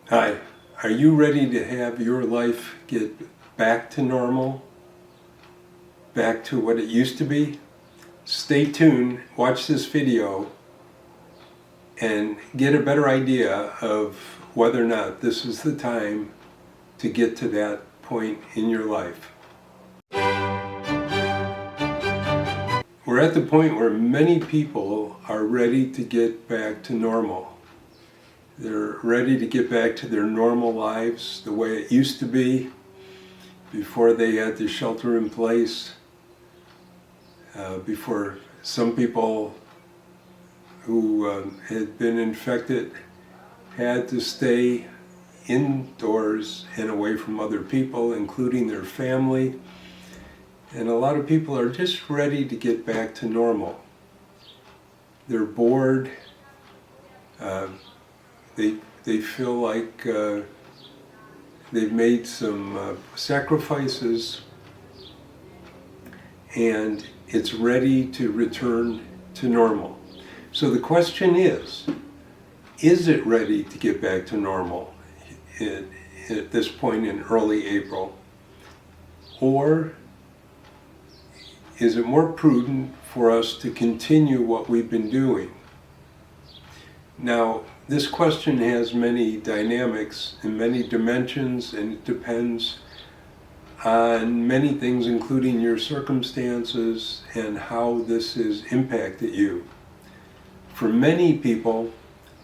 Hi, are you ready to have your life get back to normal? Back to what it used to be? Stay tuned, watch this video, and get a better idea of whether or not this is the time to get to that point in your life. We're at the point where many people are ready to get back to normal. They're ready to get back to their normal lives the way it used to be before they had to shelter in place, before some people who had been infected had to stay indoors and away from other people, including their family. And a lot of people are just ready to get back to normal. They're bored. They feel like they've made some sacrifices, and it's ready to return to normal. So the question is it ready to get back to normal at this point in early April? Or is it more prudent for us to continue what we've been doing? Now, this question has many dynamics and many dimensions, and it depends on many things, including your circumstances and how this has impacted you. For many people,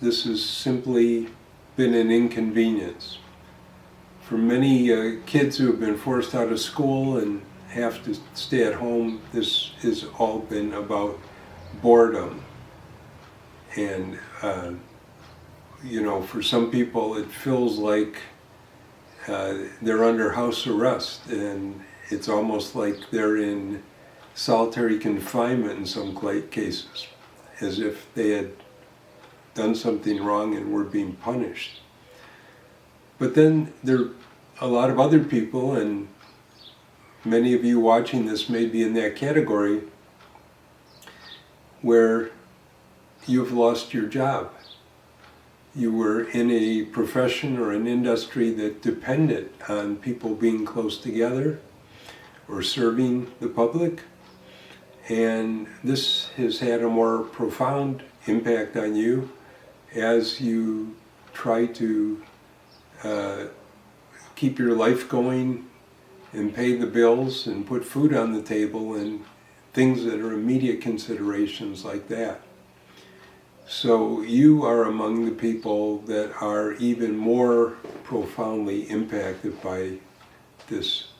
this has simply been an inconvenience. For many kids who have been forced out of school and have to stay at home, this has all been about boredom. And for some people it feels like they're under house arrest, and it's almost like they're in solitary confinement in some cases, as if they had done something wrong and were being punished. But then there are a lot of other people, and many of you watching this may be in that category, where you've lost your job. You were in a profession or an industry that depended on people being close together or serving the public, and this has had a more profound impact on you as you try to keep your life going and pay the bills and put food on the table and things that are immediate considerations like that. So you are among the people that are even more profoundly impacted by this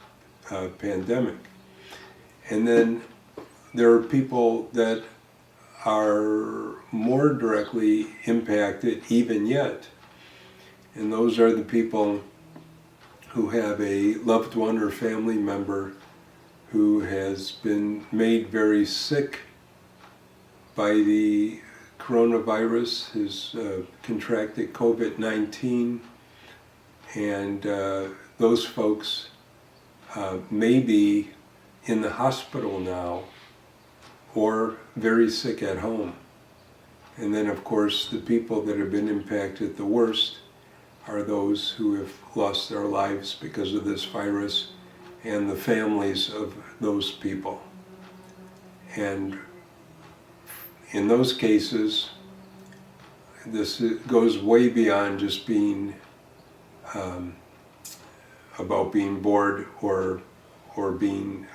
pandemic. And then there are people that are more directly impacted even yet. And those are the people who have a loved one or family member who has been made very sick by the coronavirus, has contracted COVID-19, and those folks may be in the hospital now or very sick at home. And then, of course, the people that have been impacted the worst are those who have lost their lives because of this virus, and the families of those people. And in those cases, this goes way beyond just being about being bored or being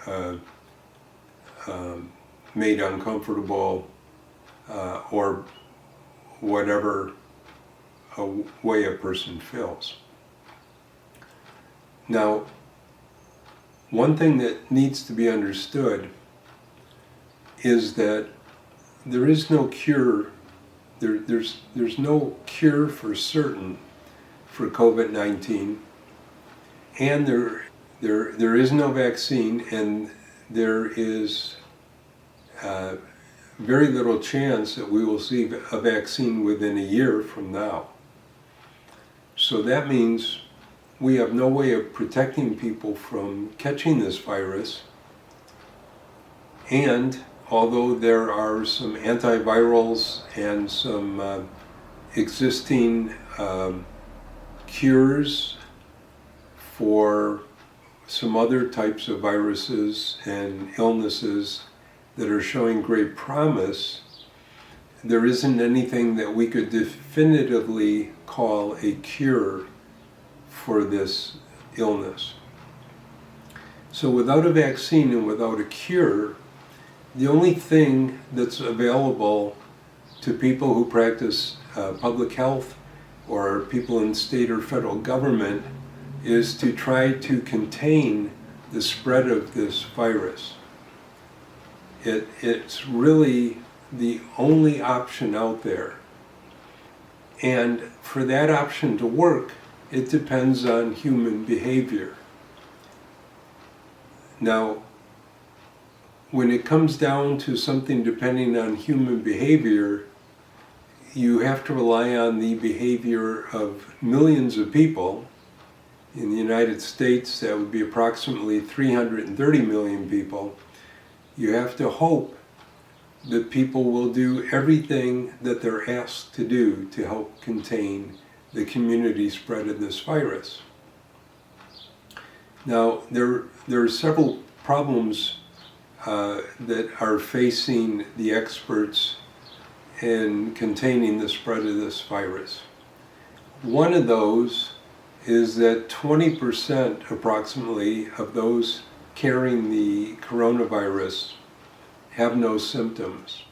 made uncomfortable or whatever way a person feels. Now, one thing that needs to be understood is that there is no cure. There's no cure for certain for COVID-19, and there is no vaccine, and there is very little chance that we will see a vaccine within a year from now. So that means we have no way of protecting people from catching this virus, and although there are some antivirals and some existing cures for some other types of viruses and illnesses that are showing great promise, there isn't anything that we could definitively call a cure for this illness. So without a vaccine and without a cure, the only thing that's available to people who practice public health or people in state or federal government is to try to contain the spread of this virus. It's really the only option out there. And for that option to work, it depends on human behavior. Now, when it comes down to something depending on human behavior, you have to rely on the behavior of millions of people. In the United States, that would be approximately 330 million people. You have to hope that people will do everything that they're asked to do to help contain the community spread of this virus. Now, there are several problems that are facing the experts in containing the spread of this virus. One of those is that 20% approximately of those carrying the coronavirus have no symptoms.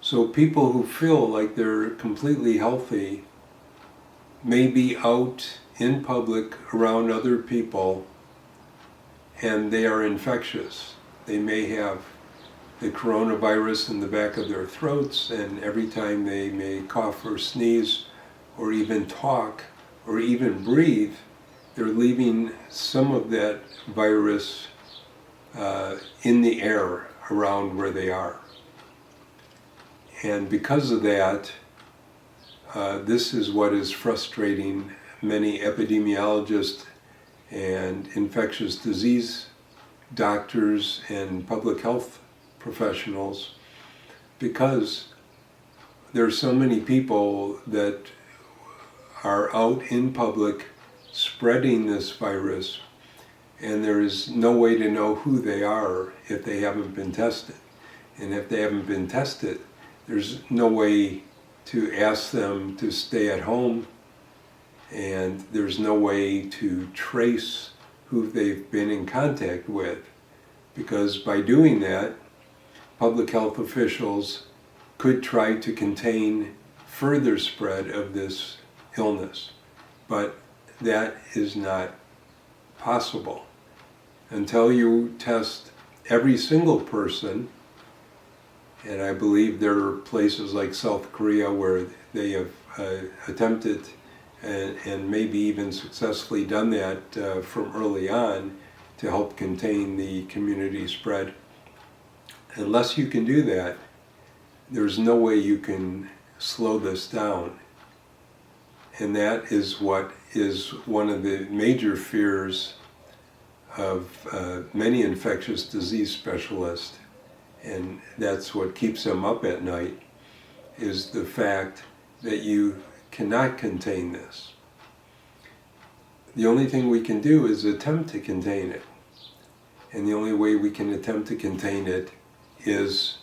So people who feel like they're completely healthy may be out in public around other people and they are infectious. They may have the coronavirus in the back of their throats, and every time they may cough or sneeze or even talk or even breathe, they're leaving some of that virus in the air around where they are. And because of that, this is what is frustrating many epidemiologists and infectious disease doctors and public health professionals, because there are so many people that are out in public spreading this virus, and there is no way to know who they are if they haven't been tested. And if they haven't been tested, there's no way to ask them to stay at home, and there's no way to trace who they've been in contact with, because by doing that, public health officials could try to contain further spread of this illness. But that is not possible. Until you test every single person, and I believe there are places like South Korea where they have attempted and maybe even successfully done that from early on to help contain the community spread. Unless you can do that, there's no way you can slow this down. And that is what is one of the major fears of many infectious disease specialists, and that's what keeps them up at night, is the fact that you cannot contain this. The only thing we can do is attempt to contain it. And the only way we can attempt to contain it is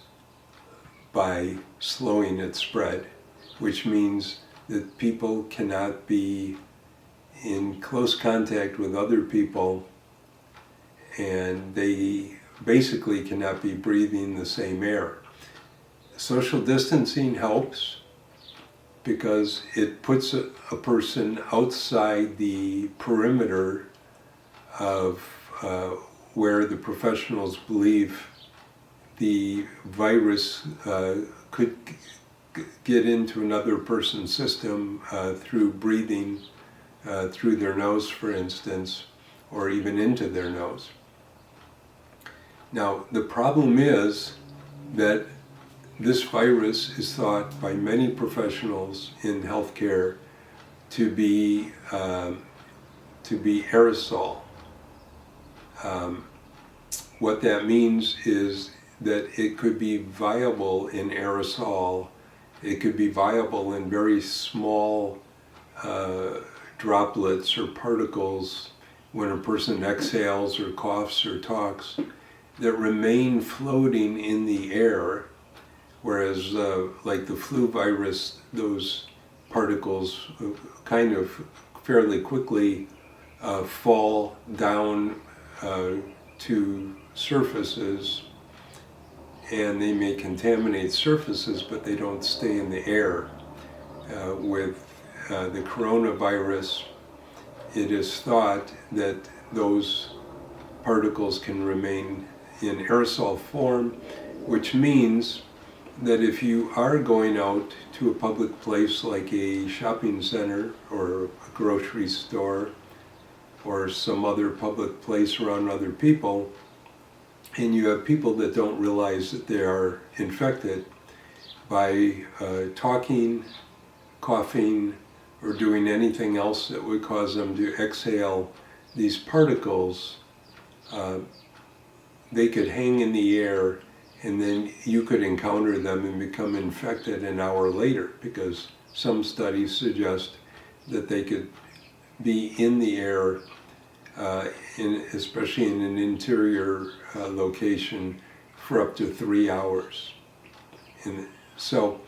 by slowing its spread, which means that people cannot be in close contact with other people, and they basically cannot be breathing the same air. Social distancing helps because it puts a person outside the perimeter of where the professionals believe the virus could get into another person's system through breathing through their nose, for instance, or even into their nose. Now, the problem is that this virus is thought by many professionals in healthcare to be aerosol. What that means is that it could be viable in aerosol. It could be viable in very small droplets or particles when a person exhales or coughs or talks that remain floating in the air, whereas like the flu virus, those particles kind of fairly quickly fall down to surfaces, and they may contaminate surfaces, but they don't stay in the air. With the coronavirus, it is thought that those particles can remain in aerosol form, which means that if you are going out to a public place like a shopping center or a grocery store or some other public place around other people, and you have people that don't realize that they are infected, by talking, coughing, or doing anything else that would cause them to exhale these particles, they could hang in the air, and then you could encounter them and become infected an hour later, because some studies suggest that they could be in the air, especially in an interior location, for up to 3 hours. And so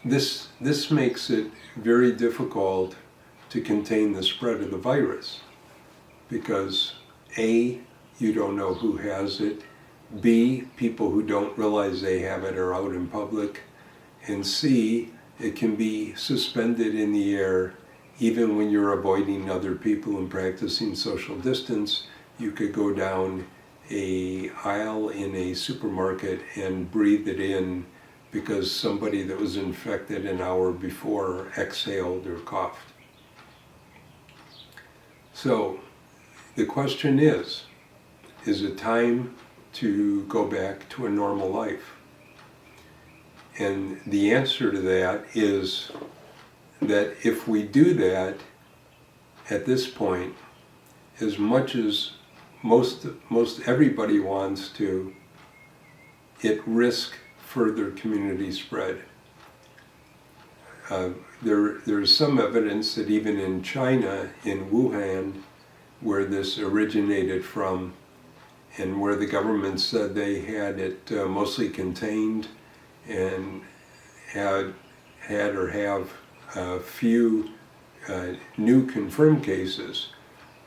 this makes it very difficult to contain the spread of the virus, because A, you don't know who has it, B, people who don't realize they have it are out in public, and C, it can be suspended in the air even when you're avoiding other people and practicing social distance. You could go down an aisle in a supermarket and breathe it in because somebody that was infected an hour before exhaled or coughed. So the question is it time to go back to a normal life? And the answer to that is that if we do that, at this point, as much as most everybody wants to, it risks further community spread. There's some evidence that even in China, in Wuhan, where this originated from, and where the government said they had it mostly contained and had or have few new confirmed cases,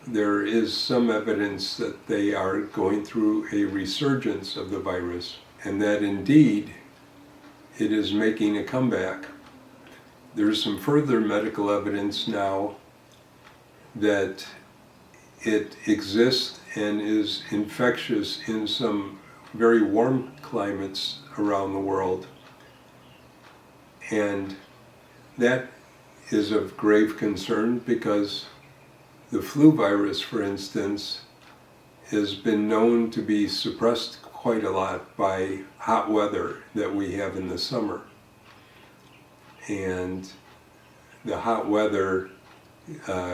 there is some evidence that they are going through a resurgence of the virus, and that indeed it is making a comeback. There's some further medical evidence now that it exists and is infectious in some very warm climates around the world. And that is of grave concern, because the flu virus, for instance, has been known to be suppressed quite a lot by hot weather that we have in the summer. And the hot weather,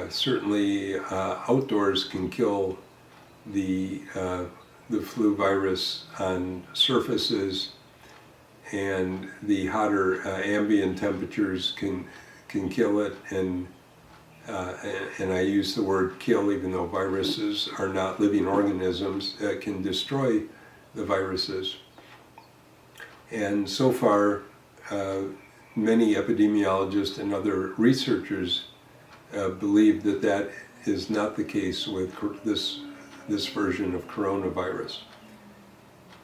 certainly outdoors, can kill the flu virus on surfaces, and the hotter ambient temperatures can kill it. And I use the word kill, even though viruses are not living organisms, can destroy the viruses. And so far, many epidemiologists and other researchers believe that that is not the case with this version of coronavirus,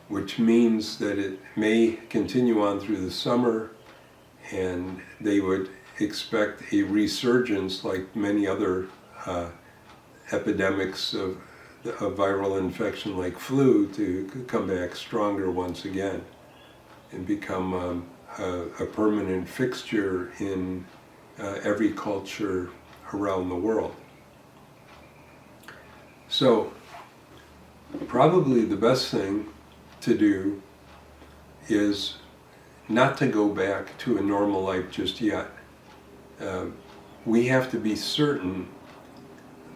which means that it may continue on through the summer, and they would expect a resurgence like many other epidemics of viral infection like flu to come back stronger once again and become a permanent fixture in every culture around the world. So probably the best thing to do is not to go back to a normal life just yet. We have to be certain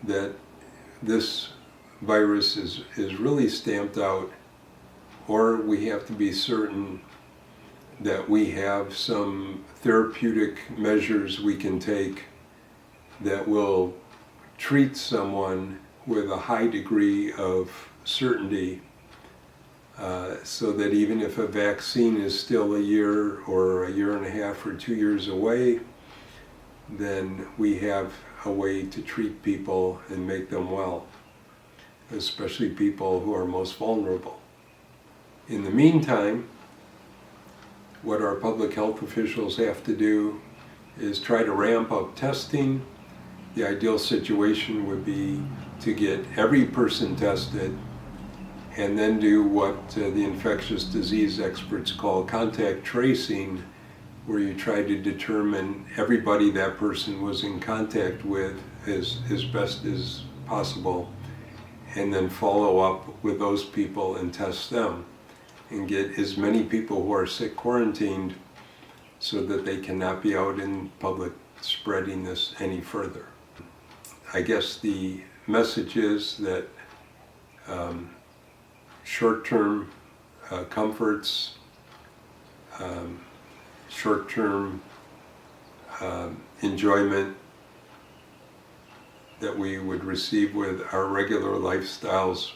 that this virus is really stamped out, or we have to be certain that we have some therapeutic measures we can take that will treat someone with a high degree of certainty, so that even if a vaccine is still a year or a year and a half or 2 years away, then we have a way to treat people and make them well, especially people who are most vulnerable. In the meantime, what our public health officials have to do is try to ramp up testing. The ideal situation would be to get every person tested and then do what the infectious disease experts call contact tracing, where you try to determine everybody that person was in contact with as best as possible, and then follow up with those people and test them, and get as many people who are sick quarantined so that they cannot be out in public spreading this any further. I guess the message is that short-term comforts, short-term enjoyment that we would receive with our regular lifestyles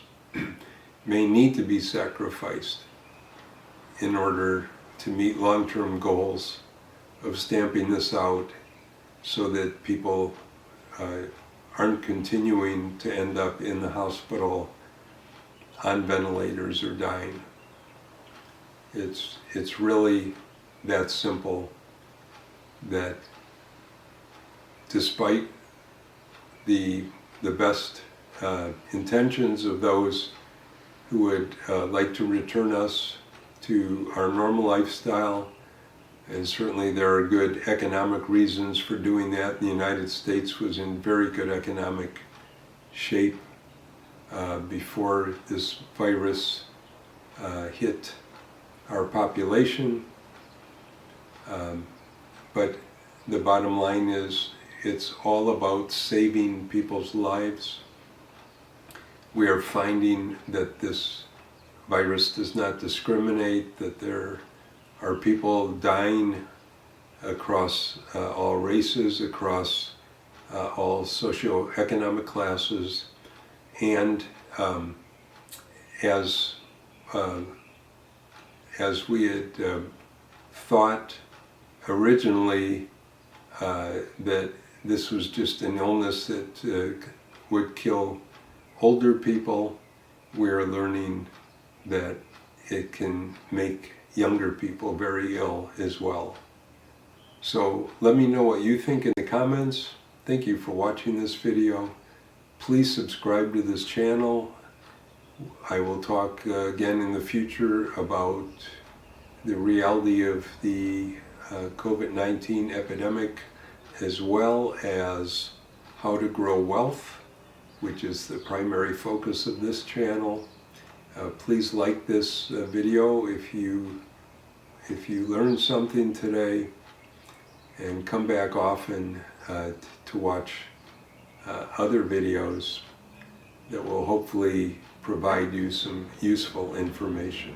may need to be sacrificed in order to meet long-term goals of stamping this out, so that people aren't continuing to end up in the hospital on ventilators or dying. It's really that simple, that despite the best intentions of those who would like to return us to our normal lifestyle, and certainly there are good economic reasons for doing that. The United States was in very good economic shape before this virus hit our population. But the bottom line is, it's all about saving people's lives. We are finding that this virus does not discriminate, that there are people dying across all races, across all socioeconomic classes, and as we had thought originally, that this was just an illness that would kill older people, we are learning that it can make younger people very ill as well. So let me know what you think in the comments. Thank you for watching this video. Please subscribe to this channel. I will talk again in the future about the reality of the COVID-19 epidemic, as well as how to grow wealth, which is the primary focus of this channel. Please like this video if you learned something today, and come back often to watch other videos that will hopefully provide you some useful information.